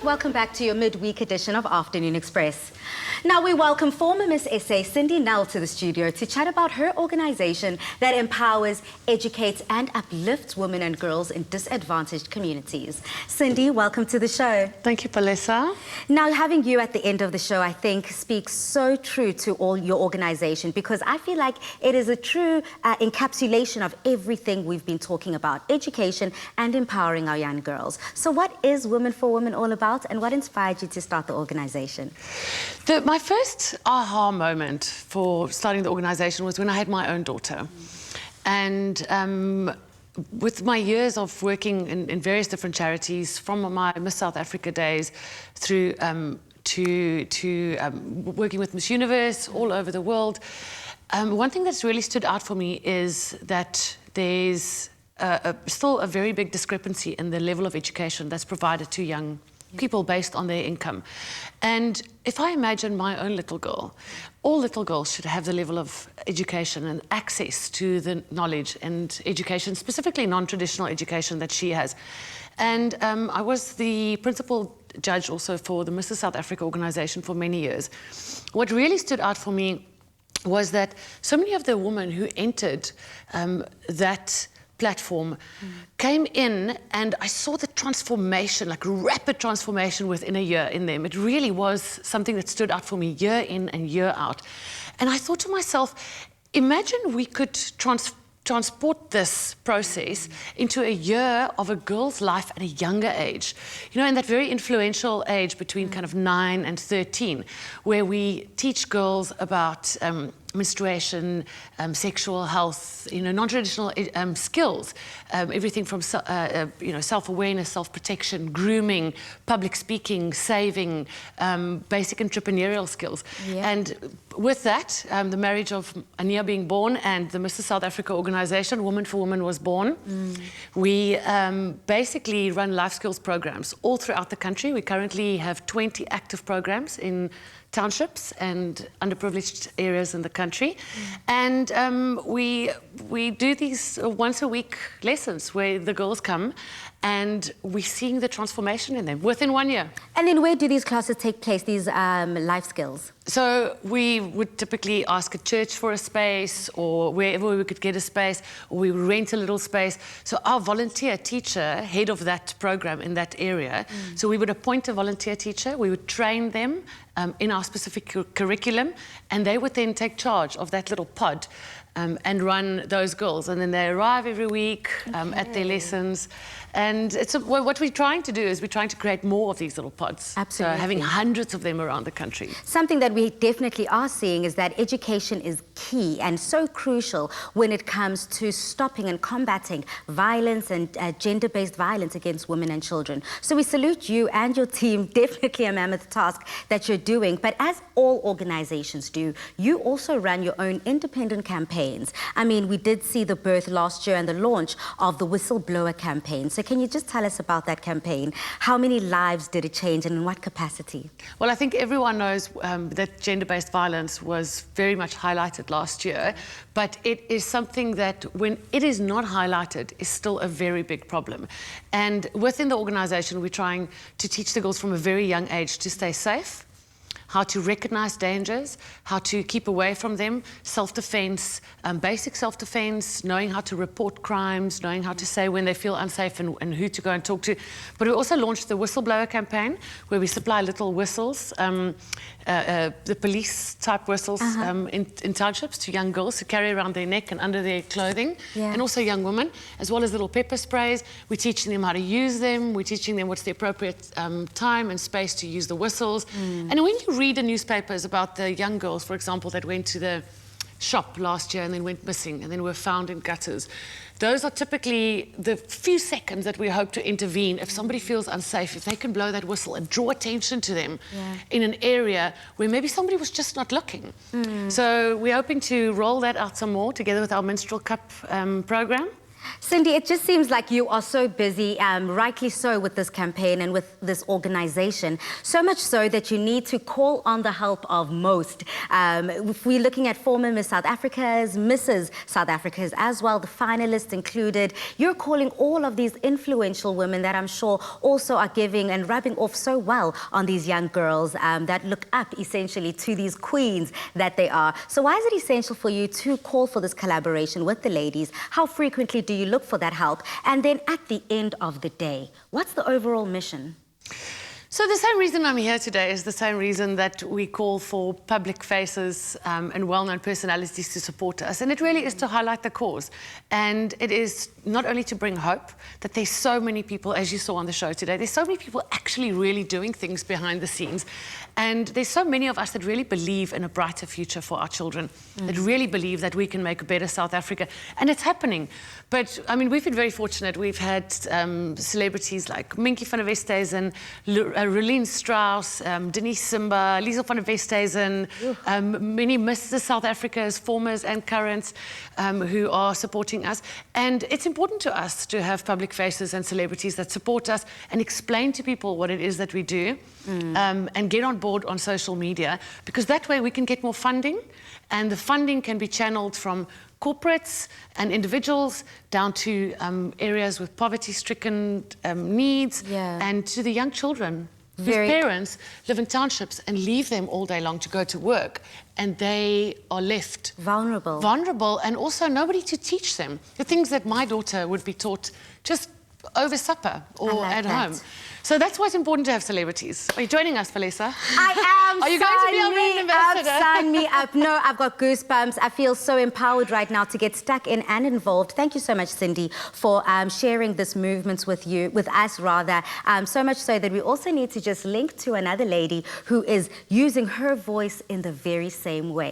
welcome back to your midweek edition of Afternoon Express. Now we welcome former Miss SA Cindy Nell to the studio to chat about her organisation that empowers, educates and uplifts women and girls in disadvantaged communities. Cindy, welcome to the show. Thank you, Palessa. Now having you at the end of the show, I think, speaks so true to all your organisation, because I feel like it is a true encapsulation of everything we've been talking about, education and empowering our young girls. So what is Women4Women all about, and what inspired you to start the organisation? My first aha moment for starting the organisation was when I had my own daughter. And with my years of working in various different charities, from my Miss South Africa days through to working with Miss Universe all over the world, one thing that's really stood out for me is that there's still a very big discrepancy in the level of education that's provided to young people based on their income. And if I imagine my own little girl, all little girls should have the level of education and access to the knowledge and education, specifically non-traditional education that she has. And I was the principal judge also for the Mrs. South Africa organisation for many years. What really stood out for me was that so many of the women who entered that platform came in, and I saw the transformation, like rapid transformation within a year in them. It really was something that stood out for me year in and year out. And I thought to myself, imagine we could transport this process into a year of a girl's life at a younger age. You know, in that very influential age between kind of 9 and 13, where we teach girls about menstruation, sexual health, you know, non-traditional skills, everything from you know, self-awareness, self-protection, grooming, public speaking, saving, basic entrepreneurial skills. Yeah. And with that, the marriage of Ania being born and the Mrs. South Africa organisation, Women4Women, was born. We basically run life skills programs all throughout the country. We currently have 20 active programs in townships and underprivileged areas in the country. And we do these once a week lessons where the girls come and we're seeing the transformation in them within 1 year. And then where do these classes take place, these life skills? So we would typically ask a church for a space, or wherever we could get a space, or we would rent a little space. So our volunteer teacher, head of that program in that area, so we would appoint a volunteer teacher, we would train them in our specific curriculum, and they would then take charge of that little pod and run those girls. And then they arrive every week at their lessons. And it's what we're trying to do is we're trying to create more of these little pods. Absolutely. So having hundreds of them around the country. Something that we definitely are seeing is that education is key and so crucial when it comes to stopping and combating violence and gender-based violence against women and children. So we salute you and your team, definitely a mammoth task that you're doing. But as all organizations do, you also run your own independent campaigns. I mean, we did see the birth last year and the launch of the Whistleblower campaign. So can you just tell us about that campaign? How many lives did it change, and in what capacity? Well, I think everyone knows that gender-based violence was very much highlighted last year, but it is something that, when it is not highlighted, is still a very big problem. And within the organisation, we're trying to teach the girls from a very young age to stay safe, how to recognize dangers, how to keep away from them, self-defense, basic self-defense, knowing how to report crimes, knowing how to say when they feel unsafe and who to go and talk to. But we also launched the Whistleblower campaign, where we supply little whistles, the police-type whistles in townships to young girls to carry around their neck and under their clothing, and also young women, as well as little pepper sprays. We're teaching them how to use them. We're teaching them what's the appropriate time and space to use the whistles. And when you read the newspapers about the young girls, for example, that went to the shop last year and then went missing and then were found in gutters, those are typically the few seconds that we hope to intervene if somebody feels unsafe, if they can blow that whistle and draw attention to them in an area where maybe somebody was just not looking. So we're hoping to roll that out some more together with our Menstrual Cup program. Cindy, it just seems like you are so busy, rightly so, with this campaign and with this organization, so much so that you need to call on the help of most. If we're looking at former Miss South Africa's, Mrs. South Africa's as well, the finalists included, you're calling all of these influential women that I'm sure also are giving and rubbing off so well on these young girls that look up essentially to these queens that they are. So why is it essential for you to call for this collaboration with the ladies? How frequently do you look for that help? And then at the end of the day, what's the overall mission? So the same reason I'm here today is the same reason that we call for public faces and well-known personalities to support us. And it really is to highlight the cause. And it is not only to bring hope, that there's so many people, as you saw on the show today, there's so many people actually really doing things behind the scenes. And there's so many of us that really believe in a brighter future for our children, that really believe that we can make a better South Africa. And it's happening. But, I mean, we've been very fortunate. We've had celebrities like Minkie van der Westhuizen, Rolene Strauss, Denise Simba, Liesel van der Westhuizen, many Mrs. South Africa's formers and currents who are supporting us. And it's important to us to have public faces and celebrities that support us and explain to people what it is that we do and get on board on social media, because that way we can get more funding, and the funding can be channeled from corporates and individuals down to areas with poverty-stricken needs and to the young children whose parents live in townships and leave them all day long to go to work, and they are left vulnerable, and also nobody to teach them the things that my daughter would be taught just over supper or at home. So that's why it's important to have celebrities. Are you joining us, Valesa? I am. Are you going to be our brand ambassador? Sign me up. No, I've got goosebumps. I feel so empowered right now to get stuck in and involved. Thank you so much, Cindy, for sharing this movement with us. So much so that we also need to just link to another lady who is using her voice in the very same way.